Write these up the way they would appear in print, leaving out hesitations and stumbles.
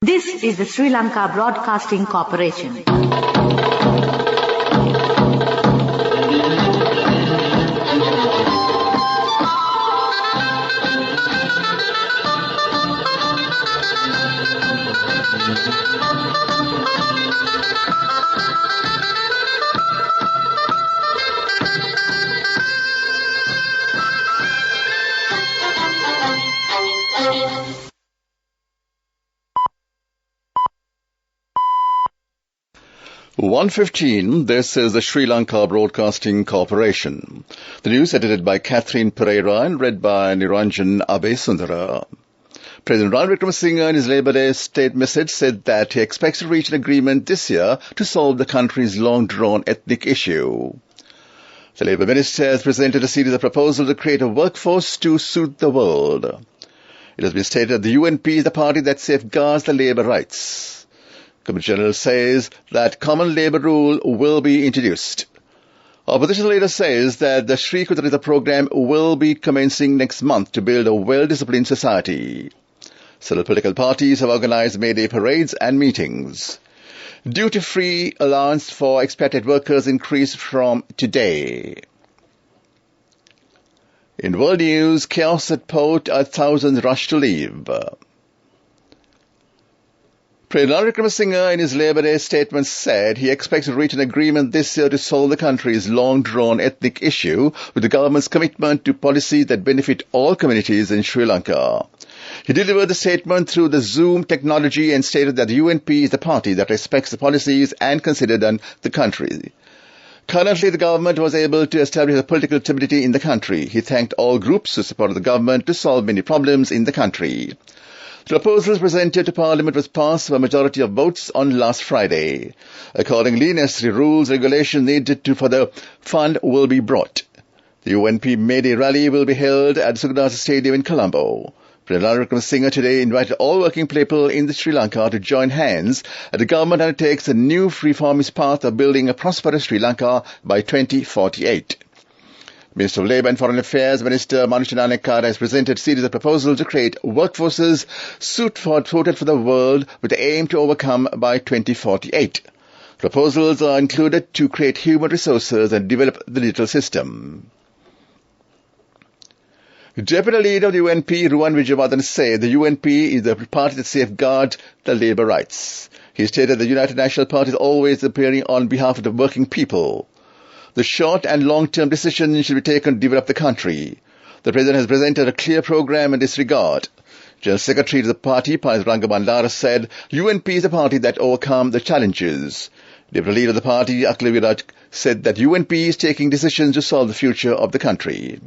This is the Sri Lanka Broadcasting Corporation. (1:15). This is the Sri Lanka Broadcasting Corporation. The news edited by Catherine Pereira and read by Niranjan Abesundara. President Ranil Wickremesinghe in his Labour Day state message said that he expects to reach an agreement this year to solve the country's long-drawn ethnic issue. The Labour Minister has presented a series of proposals to create a workforce to suit the world. It has been stated that the UNP is the party that safeguards the labour rights. Committee General says that common labour rule will be introduced. Opposition leader says that the Sri Kutarita program will be commencing next month to build a well-disciplined society. Several political parties have organised May Day parades and meetings. Duty-free allowance for expatriate workers increased from today. In world news, chaos at port, 1,000 rush to leave. President Ranil Wickremesinghe in his Labour Day statement said he expects to reach an agreement this year to solve the country's long-drawn ethnic issue with the government's commitment to policies that benefit all communities in Sri Lanka. He delivered the statement through the Zoom technology and stated that the UNP is the party that respects the policies and considered on the country. Currently, the government was able to establish a political stability in the country. He thanked all groups who supported the government to solve many problems in the country. The proposals presented to Parliament was passed by a majority of votes on last Friday. Accordingly, necessary rules and regulations needed for the fund will be brought. The UNP May Day rally will be held at the Sugandasa Stadium in Colombo. President Ranil Wickremesinghe today invited all working people in Sri Lanka to join hands as the government undertakes a new reformist path of building a prosperous Sri Lanka by 2048. Minister of Labour and Foreign Affairs Minister Manusha Nanakara has presented a series of proposals to create workforces suited for the world with the aim to overcome by 2048. Proposals are included to create human resources and develop the digital system. Deputy Leader of the UNP, Ruwan Wijewardene, said the UNP is the party that safeguards the labour rights. He stated the United National Party is always appearing on behalf of the working people. The short and long-term decisions should be taken to develop the country. The President has presented a clear program in this regard. General Secretary of the party, Panis Rangabandara, said UNP is a party that overcomes the challenges. Deputy Leader of the party, Akhil Viraj, said that UNP is taking decisions to solve the future of the country.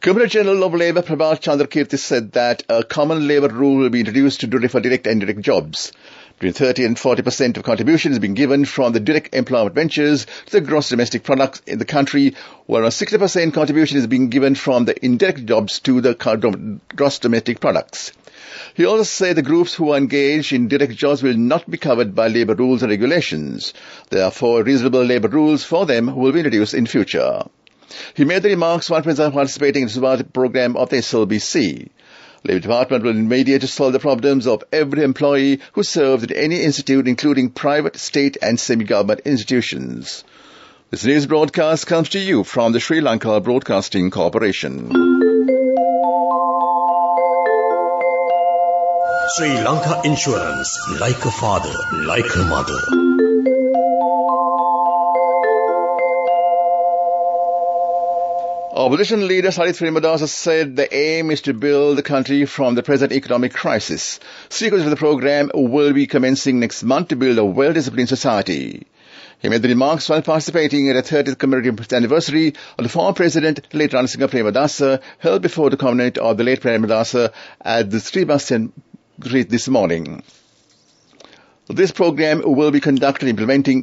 Commissioner General of Labour Prabhat Chandrakirti said that a common labour rule will be introduced for direct and indirect jobs. Between 30 and 40% of contribution is being given from the direct employment ventures to the gross domestic products in the country, while around 60% contribution is being given from the indirect jobs to the gross domestic products. He also said the groups who are engaged in direct jobs will not be covered by labour rules and regulations. Therefore, reasonable labour rules for them will be introduced in future. He made the remarks while participating in the Subhas program of the SLBC. Labour Department will mediate to solve the problems of every employee who serves at any institute, including private, state and semi-government institutions. This news broadcast comes to you from the Sri Lanka Broadcasting Corporation. Sri Lanka Insurance, like a father, like a mother. Opposition leader Sarit Srimadasa said the aim is to build the country from the present economic crisis. Sequence of the program will be commencing next month to build a well-disciplined society. He made the remarks while participating at the 30th commemorative anniversary of the former president, late Ranil Singh Premadasa, held before the covenant of the late Premadasa at the Sri Bastian this morning. This program will be conducted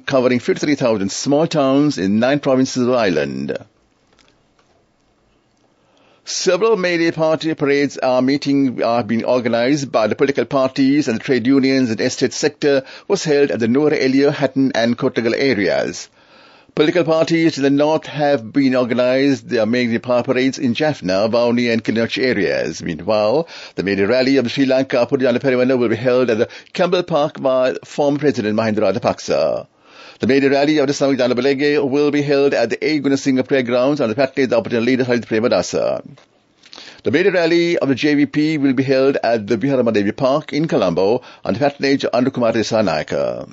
covering 53,000 small towns in 9 provinces of the island. Several May Day party parades are being organised by the political parties and the trade unions and estate sector was held at the Nuwara Eliya, Hatton and Kottagal areas. Political parties in the north have been organized. They are making power parades in Jaffna, Vauni and Kilnoch areas. Meanwhile, the major rally of the Sri Lanka Pudujana Periwana will be held at the Campbell Park by former President Mahinda Rajapaksa. The major rally of the Islamic Danabalege will be held at the A. Gunasinghe Playgrounds on the Patne the opposition leader Harit Premadasa. The major rally of the JVP will be held at the Viharamadevi Park in Colombo on the patronage of Andukumar Desanayake.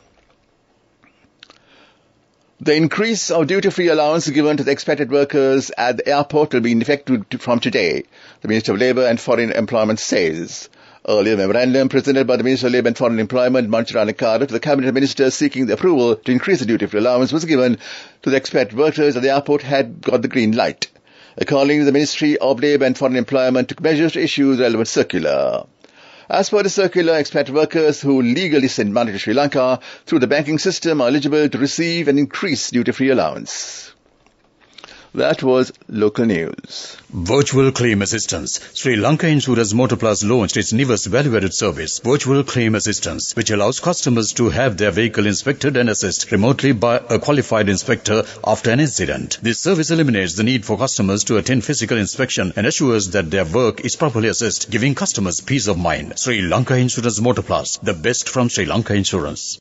The increase of duty-free allowance given to the expatriate workers at the airport will be in effect from today, the Minister of Labour and Foreign Employment says. Earlier memorandum presented by the Minister of Labour and Foreign Employment, Manchara Nakada, to the Cabinet Minister seeking the approval to increase the duty-free allowance was given to the expat workers at the airport had got the green light. Accordingly, the Ministry of Labour and Foreign Employment took measures to issue the relevant circular. As per the circular, expat workers who legally send money to Sri Lanka through the banking system are eligible to receive an increased duty-free allowance. That was local news. Virtual Claim Assistance. Sri Lanka Insurance Motor Plus launched its newest value-added service, Virtual Claim Assistance, which allows customers to have their vehicle inspected and assessed remotely by a qualified inspector after an incident. This service eliminates the need for customers to attend physical inspection and assures that their work is properly assessed, giving customers peace of mind. Sri Lanka Insurance Motor Plus, the best from Sri Lanka Insurance.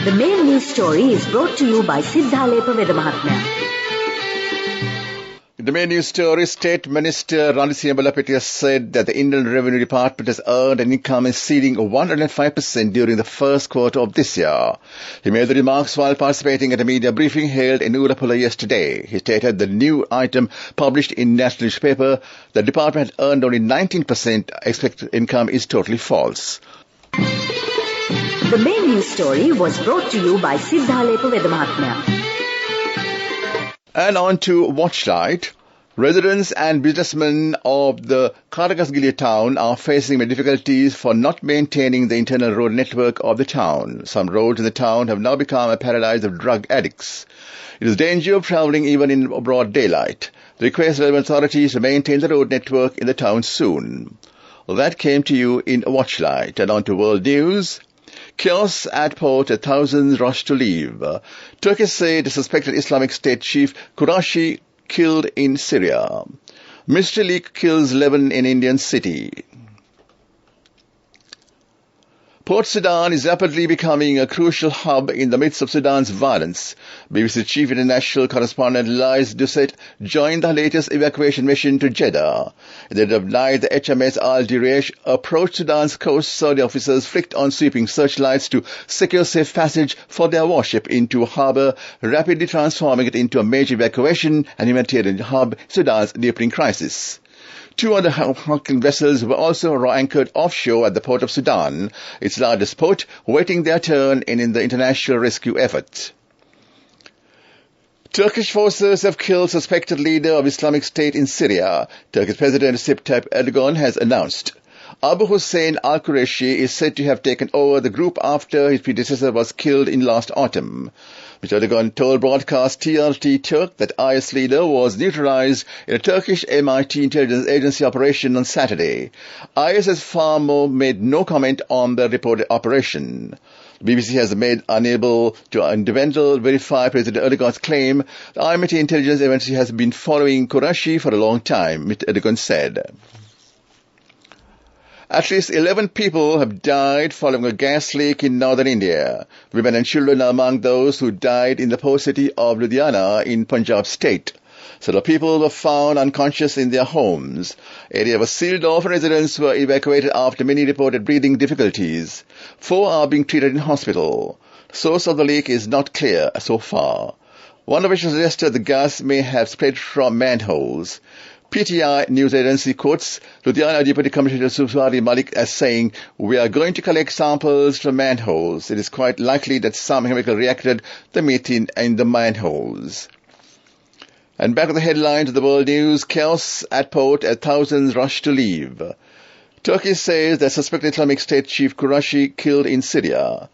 The main news story is brought to you by Siddhalepa Vedamahatmya. The main news story, State Minister Ranjit Balapitiya said that the Indian Revenue Department has earned an income exceeding 105% during the first quarter of this year. He made the remarks while participating at a media briefing held in Urapula yesterday. He stated the new item published in national newspaper, the department had earned only 19% expected income is totally false. The main news story was brought to you by Siddhalepa Vedamahatmya. And on to Watchlight. Residents and businessmen of the Karagasgili town are facing difficulties for not maintaining the internal road network of the town. Some roads in the town have now become a paradise of drug addicts. It is danger of travelling even in broad daylight. They request relevant authorities to maintain the road network in the town soon. Well, that came to you in Watchlight. And on to world news. Chaos at port, thousands rush to leave. Turkey said the suspected Islamic State chief Qurashi killed in Syria. Mystery leak kills 11 in Indian city. Port Sudan is rapidly becoming a crucial hub in the midst of Sudan's violence. BBC Chief International Correspondent Liz Doucet joined the latest evacuation mission to Jeddah. At the end of night, the HMS Al-Diraish approached Sudan's coast. Saudi officers flicked on sweeping searchlights to secure safe passage for their warship into a harbour, rapidly transforming it into a major evacuation and humanitarian hub in Sudan's deepening crisis. Two other Hawking vessels were also anchored offshore at the port of Sudan, its largest port, waiting their turn in the international rescue effort. Turkish forces have killed suspected leader of Islamic State in Syria, Turkish President Recep Tayyip Erdogan has announced. Abu Hussein al-Qureshi is said to have taken over the group after his predecessor was killed in last autumn. Mr. Erdogan told broadcast TRT Turk that IS leader was neutralized in a Turkish MIT intelligence agency operation on Saturday. IS has far more made no comment on the reported operation. The BBC has made unable to independently verify President Erdogan's claim. The MIT intelligence agency has been following Qureshi for a long time, Mr. Erdogan said. At least 11 people have died following a gas leak in northern India. Women and children are among those who died in the port city of Ludhiana in Punjab state. Several people were found unconscious in their homes. Area was sealed off and residents were evacuated after many reported breathing difficulties. 4 are being treated in hospital. The source of the leak is not clear so far. One official suggested the gas may have spread from manholes. PTI news agency quotes Ludhiana Deputy Commissioner Subswari Malik as saying, "We are going to collect samples from manholes. It is quite likely that some chemical reacted the methane in the manholes." And back to the headlines of the world news. Chaos at port as thousands rush to leave. Turkey says that suspected Islamic State chief Qurashi killed in Syria.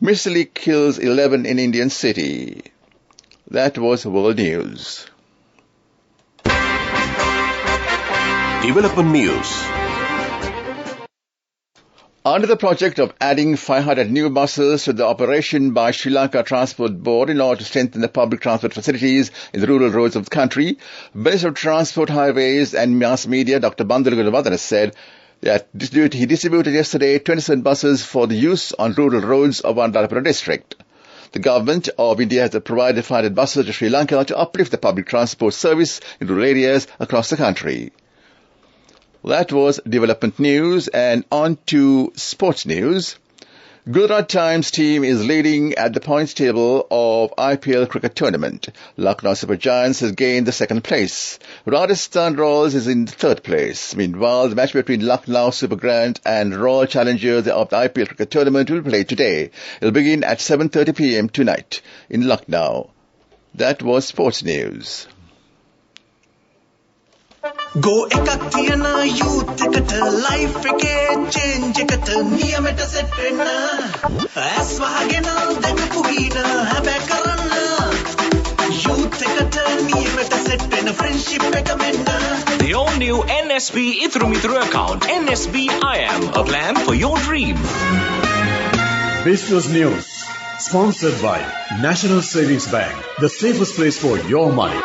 Mystery leak kills 11 in Indian city. That was world news. Development news. Under the project of adding 500 new buses to the operation by Sri Lanka Transport Board in order to strengthen the public transport facilities in the rural roads of the country, Minister of Transport, Highways and Mass Media Dr. Bandulu Gunawardena said that he distributed yesterday 27 buses for the use on rural roads of Anuradhapura district. The government of India has provided 500 buses to Sri Lanka to uplift the public transport service in rural areas across the country. That was development news, and on to sports news. Gujarat Times team is leading at the points table of IPL cricket tournament. Lucknow Super Giants has gained the second place. Rajasthan Royals is in the third place. Meanwhile, the match between Lucknow Super Giants and Royal Challengers of the IPL cricket tournament will play today. It will begin at 7:30 p.m. tonight in Lucknow. That was sports news. Go ekak thiyana youth eකට life එකේ change එකට නියමෙට set වෙන්න ඇස් වහගෙන දැකපු ගීන හැබැ කරන්න youth එකට නියමෙට set වෙන friendship එක මෙන්න. The all new NSB Ithru Mithru account, NSB IAM, a plan for your dream. Business News, sponsored by National Savings Bank, the safest place for your money.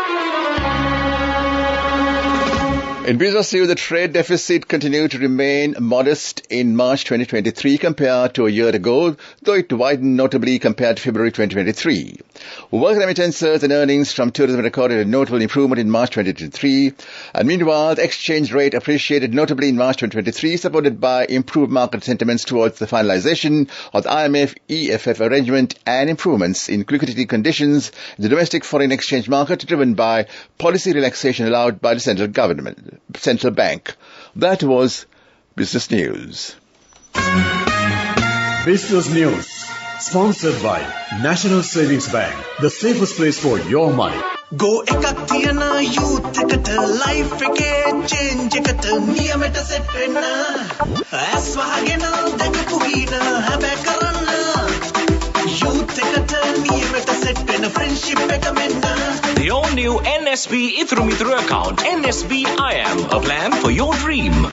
In business news, the trade deficit continued to remain modest in March 2023 compared to a year ago, though it widened notably compared to February 2023. Work remittances and earnings from tourism recorded a notable improvement in March 2023, and meanwhile, the exchange rate appreciated notably in March 2023, supported by improved market sentiments towards the finalization of the IMF-EFF arrangement and improvements in liquidity conditions in the domestic foreign exchange market, driven by policy relaxation allowed by the central bank. That was business news. Business News, sponsored by National Savings Bank, the safest place for your money. Go ekak thiyana youth එකට life එකේ change එකට නියමෙට set වෙන්න ඇස් වහගෙන දැකපු ගීන හැබැ කරන්න youth එකට නියමෙට set වෙන friendship එක මෙන්න. The all new NSB Ithru Mithru account, NSB IAM, a plan for your dream.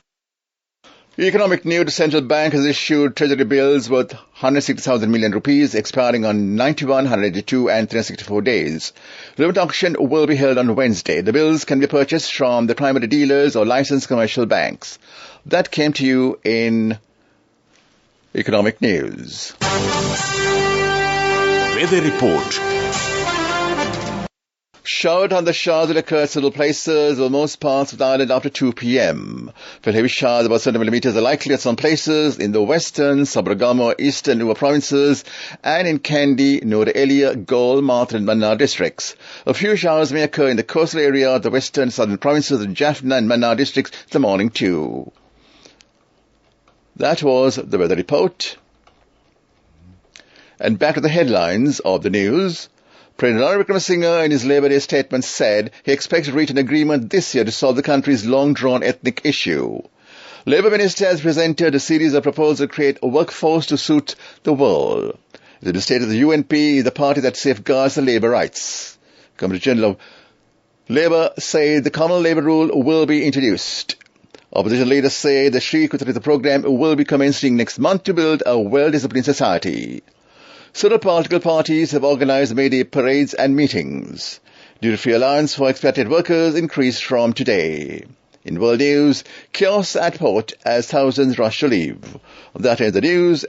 Economic news: the central bank has issued treasury bills worth 160,000 million rupees expiring on 91, 182 and 364 days. Limit auction will be held on Wednesday. The bills can be purchased from the primary dealers or licensed commercial banks. That came to you in economic news. Weather report. Showered on the showers will occur at several places over most parts of the island after 2 p.m. Fairly heavy showers about 70 millimeters are likely at some places in the western, Sabaragamu, eastern Nuwa provinces and in Kandy, Nuwara Eliya, Galle, Mathura and Mannar districts. A few showers may occur in the coastal area of the western southern provinces of Jaffna and Mannar districts in the morning too. That was the weather report. And back to the headlines of the news. President Ranil Wickremesinghe in his Labour Day statement said he expects to reach an agreement this year to solve the country's long-drawn ethnic issue. Labour Minister has presented a series of proposals to create a workforce to suit the world. It is stated the UNP is the party that safeguards the labour rights. Commissioner General of Labour say the common labour rule will be introduced. Opposition leaders say the Shri Kutarita program will be commencing next month to build a well-disciplined society. Several political parties have organized May Day parades and meetings. Duty-free allowance for expatriate workers increased from today. In world news, chaos at port as thousands rush to leave. That ends the news.